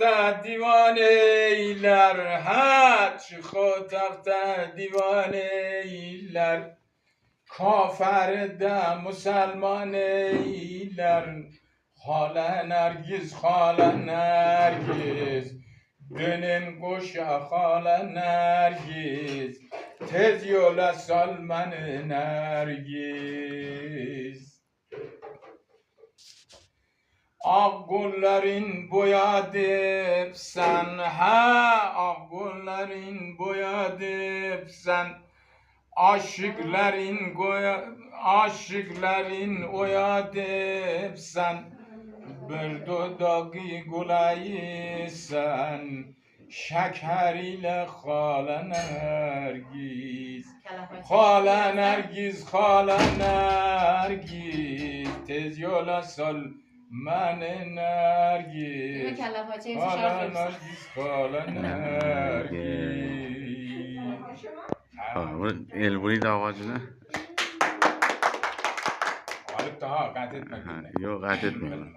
تخت دیوانه ایلر هرچی خود تخت دیوانه ایلر کافر ده مسلمان ایلر خاله نرگیز خاله نرگیز دنم گوشه خاله نرگیز tez yola salmanı nergiz Ak güllerin boyadıp sen ha ak güllerin boyadıp sen aşıkların oyadıp sen bir dudağı güleyi sen şeker ile خاله نرگیز خاله نرگیز خاله نرگیز tez yola sal من نرگیز خاله نرگیز خاله نرگیز البونی دعوت نه حالا تا قطعت نکنم یا قطعت میکنم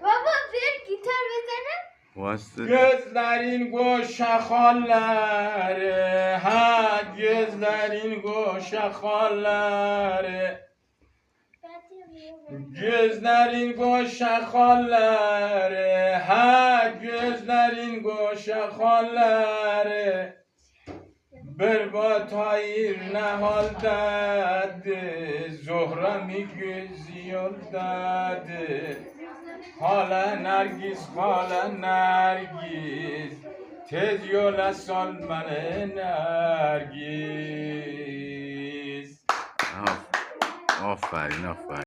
بابا بیر گیتار بزنم Gözlerin goşa halları ha gözlerin goşa halları Gözlerin goşa halları ha gözlerin goşa halları Bir batayır ne haldedir Zuhrami gözü yoldadır Hala Nergis, hala Nergis Tez yola sal beni Nergis آفرین آفرین